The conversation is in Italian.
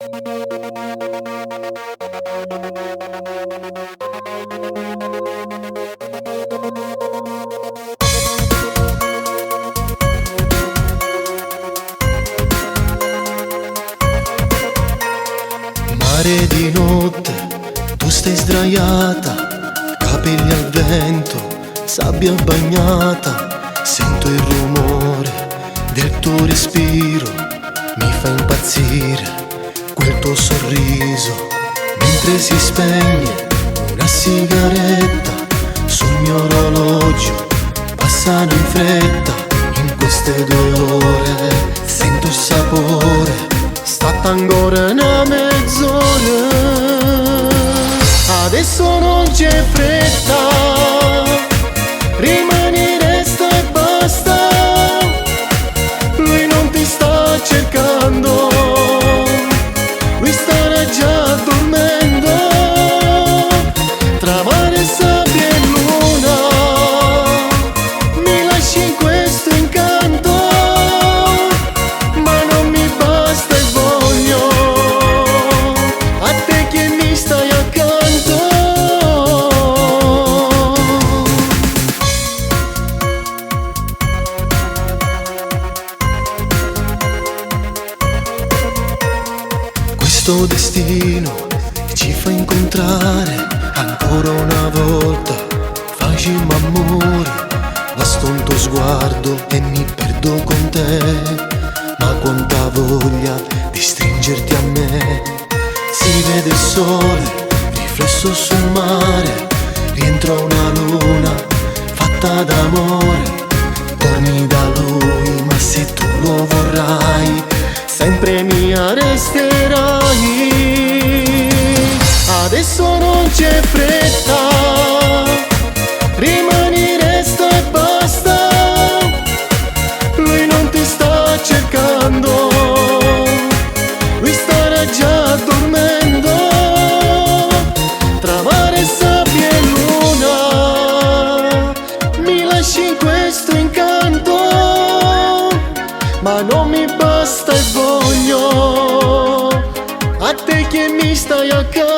Mare di notte, tu stai sdraiata, capelli al vento, sabbia bagnata. Sento il rumore del tuo respiro, mi fa impazzire quel tuo sorriso. Mentre si spegne una sigaretta sul mio orologio, passano in fretta in queste 2 ore. Sento il sapore, stata ancora una mezz'ora. Adesso non c'è fretta, rimani, resta e basta. Lui non ti sta cercando, lui starà già dormendo. Tra mare, sabbia e luna, mi lasci in questo incanto, ma non mi basta e voglio a te che mi stai accanto. Questo destino ci fa incontrare ancora una volta. Facciamo amore, basta un tuo sguardo e mi perdo con te. Ma quanta voglia di stringerti a me. Si vede il sole riflesso sul mare, rientra una luna fatta d'amore. Torni da lui, ma se tu lo vorrai, sempre mi arresterai. Adesso non c'è fretta, rimani, resta e basta. Lui non ti sta cercando, lui starà già dormendo. Tra mare, sabbia e luna, mi lasci in questo incanto, ma non mi basta e voglio a te che mi stai accanto.